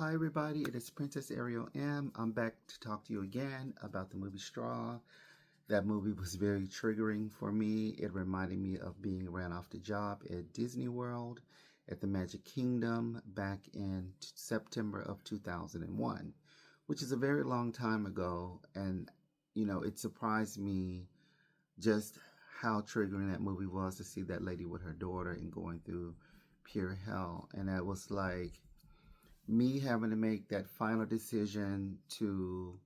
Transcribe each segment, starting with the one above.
Hi, everybody. It is Princess Ariel M. I'm back to talk to you again about the movie Straw. That movie was very triggering for me. It reminded me of being ran off the job at Disney World at the Magic Kingdom back in September of 2001, which is a very long time ago. And, it surprised me just how triggering that movie was to see that lady with her daughter and going through pure hell. And that was like, me having to make that final decision to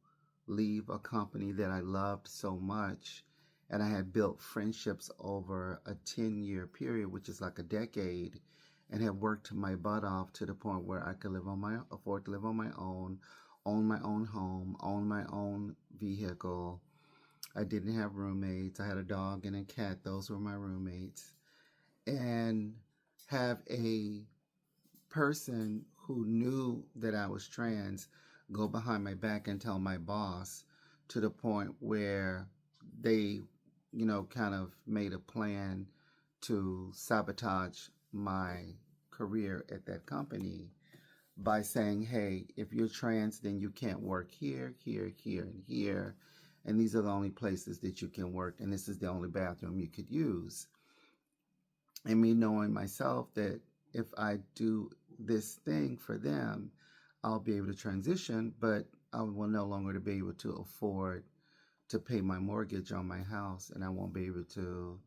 leave a company that I loved so much. And I had built friendships over a 10-year period, which is like a decade, and have worked my butt off to the point where I could afford to live on my own my own home, own my own vehicle. I didn't have roommates. I had a dog and a cat. Those were my roommates. And have a person who knew that I was trans go behind my back and tell my boss, to the point where they, kind of made a plan to sabotage my career at that company by saying, hey, if you're trans, then you can't work here, here, here, and here. And these are the only places that you can work. And this is the only bathroom you could use. And me knowing myself that if I do this thing for them, I'll be able to transition, but I will no longer be able to afford to pay my mortgage on my house, and I won't be able to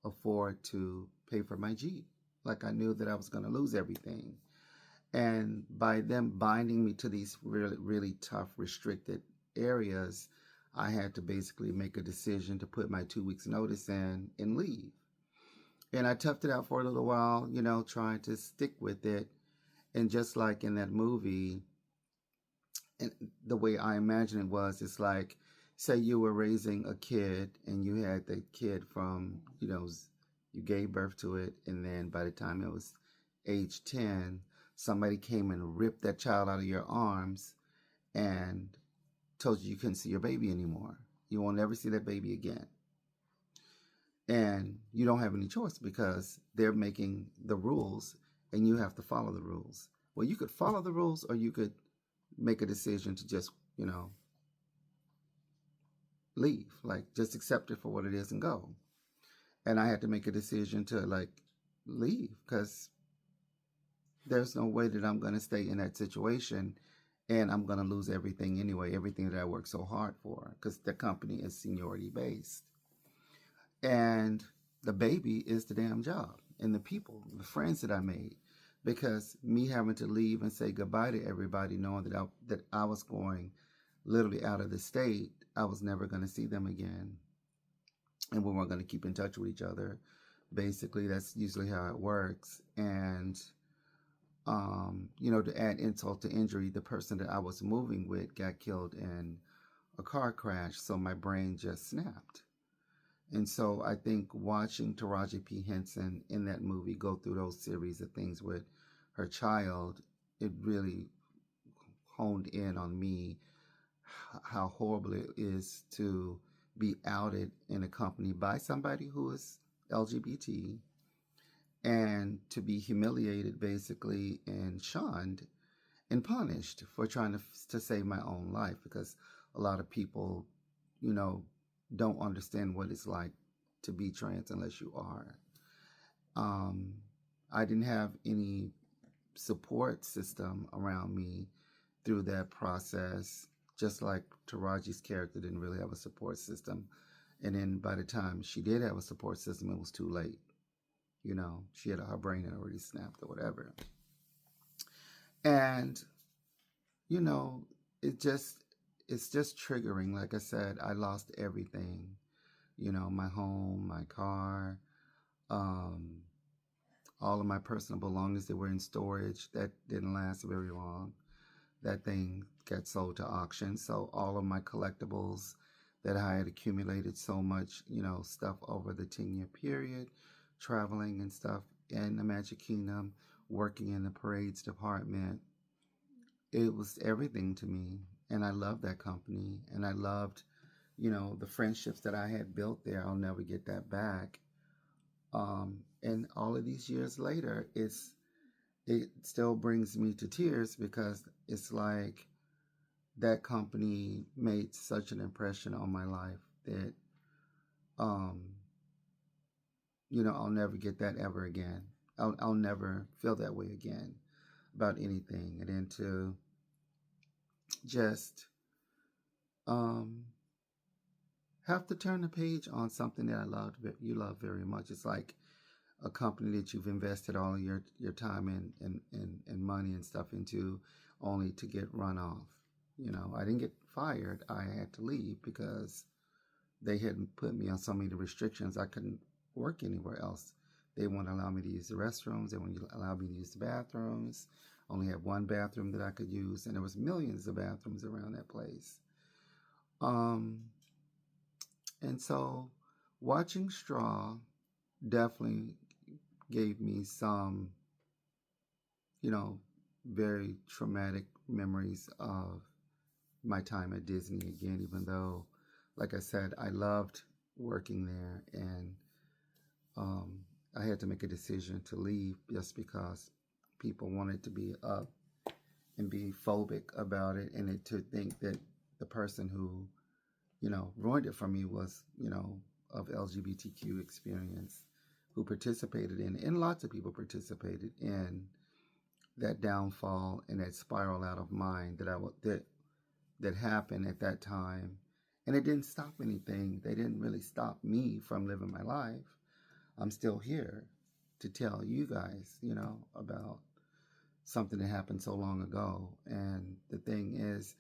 afford to pay for my Jeep. Like, I knew that I was going to lose everything. And by them binding me to these really, really tough, restricted areas, I had to basically make a decision to put my 2 weeks notice in and leave. And I toughed it out for a little while, trying to stick with it. And just like in that movie, and the way I imagine it was, it's like, say you were raising a kid and you had the kid from, you gave birth to it. And then by the time it was age 10, somebody came and ripped that child out of your arms and told you couldn't see your baby anymore. You will never see that baby again. And you don't have any choice because they're making the rules and you have to follow the rules. Well, you could follow the rules or you could make a decision to just, leave, like just accept it for what it is and go. And I had to make a decision to leave because there's no way that I'm going to stay in that situation and I'm going to lose everything anyway, everything that I worked so hard for, because the company is seniority based. And the baby is the damn job and the people, the friends that I made. Because me having to leave and say goodbye to everybody, knowing that I was going literally out of the state, I was never going to see them again. And we weren't going to keep in touch with each other. Basically, that's usually how it works. And, to add insult to injury, the person that I was moving with got killed in a car crash. So my brain just snapped. And so I think watching Taraji P. Henson in that movie go through those series of things with her child, it really honed in on me how horrible it is to be outed in a company by somebody who is LGBT and to be humiliated basically and shunned and punished for trying to save my own life, because a lot of people, don't understand what it's like to be trans unless you are. I didn't have any support system around me through that process, just like Taraji's character didn't really have a support system. And then by the time she did have a support system, it was too late. She had her brain had already snapped or whatever. And, it's just triggering. Like I said, I lost everything. My home, my car, all of my personal belongings that were in storage. That didn't last very long. That thing got sold to auction. So all of my collectibles that I had accumulated so much, stuff over the 10-year period, traveling and stuff in the Magic Kingdom, working in the parades department, it was everything to me. And I loved that company. And I loved, the friendships that I had built there. I'll never get that back. And all of these years later, it still brings me to tears because it's like that company made such an impression on my life that, um, I'll never get that ever again. I'll never feel that way again about anything. And then to just um, have to turn the page on something that you love very much. It's like a company that you've invested all of your time and money and stuff into, only to get run off. I didn't get fired. I had to leave because they hadn't put me on so many restrictions. I couldn't work anywhere else. They wouldn't allow me to use the restrooms. They wouldn't allow me to use the bathrooms. I only had one bathroom that I could use, and there was millions of bathrooms around that place. Um, and so watching Straw definitely gave me some, you know, very traumatic memories of my time at Disney again, even though, like I said, I loved working there, and um, I had to make a decision to leave just because people wanted to be up and be phobic about it, and to think that the person who, ruined it for me was, of LGBTQ experience, who participated in, and lots of people participated in that downfall and that spiral out of mind that happened at that time. And it didn't stop anything. They didn't really stop me from living my life. I'm still here to tell you guys, about something that happened so long ago. And the thing is,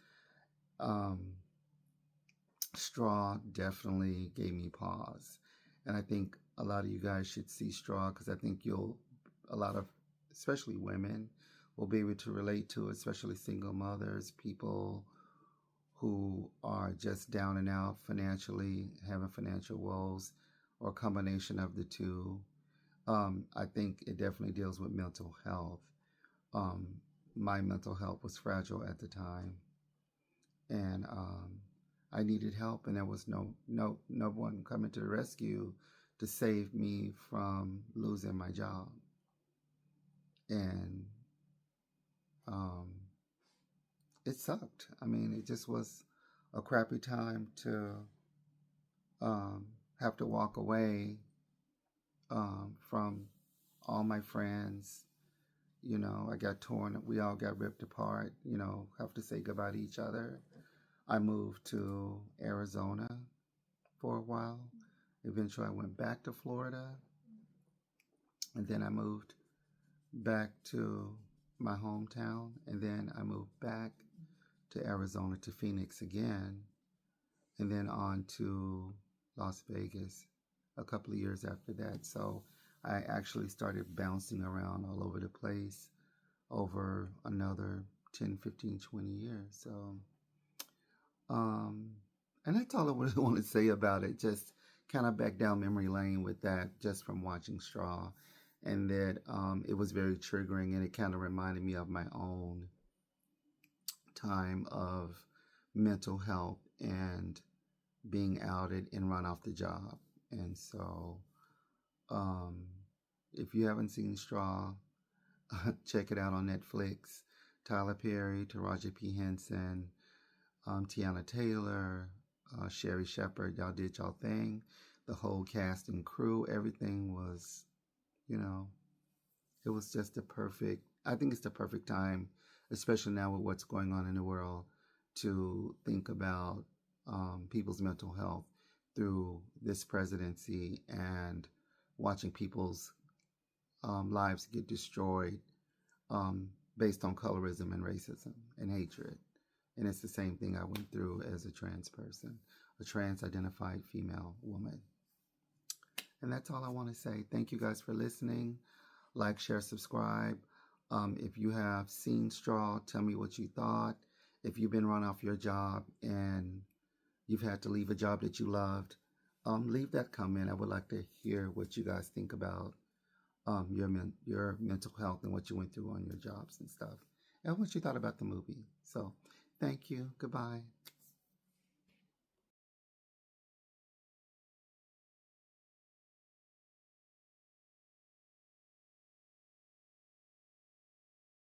um, Straw definitely gave me pause. And I think a lot of you guys should see Straw, because I think a lot of, especially women, will be able to relate to it, especially single mothers, people who are just down and out financially, having financial woes, or a combination of the two. I think it definitely deals with mental health. Um, my mental health was fragile at the time, and I needed help, and there was no one coming to the rescue to save me from losing my job. And um, it sucked. I mean, it just was a crappy time to have to walk away from all my friends. I got torn. We all got ripped apart. Have to say goodbye to each other. I moved to Arizona for a while. Eventually, I went back to Florida. And then I moved back to my hometown. And then I moved back to Arizona, to Phoenix again. And then on to Las Vegas a couple of years after that. So I actually started bouncing around all over the place over another 10, 15, 20 years. So, um, and that's all I really want to say about it. Just kind of back down memory lane with that, just from watching Straw. And that it was very triggering, and it kind of reminded me of my own time of mental health and being outed and run off the job. And so, um, if you haven't seen Straw, check it out on Netflix. Tyler Perry, Taraji P. Henson, Tiana Taylor, Sherry Shepard, y'all did y'all thing. The whole cast and crew, everything was, it was just I think it's the perfect time, especially now with what's going on in the world, to think about people's mental health through this presidency, and watching people's lives get destroyed based on colorism and racism and hatred. And it's the same thing I went through as a trans person, a trans-identified female woman. And that's all I want to say. Thank you guys for listening. Like, share, subscribe. If you have seen Straw, tell me what you thought. If you've been run off your job and you've had to leave a job that you loved, leave that comment. I would like to hear what you guys think about your mental health and what you went through on your jobs and stuff, and what you thought about the movie. So, thank you. Goodbye.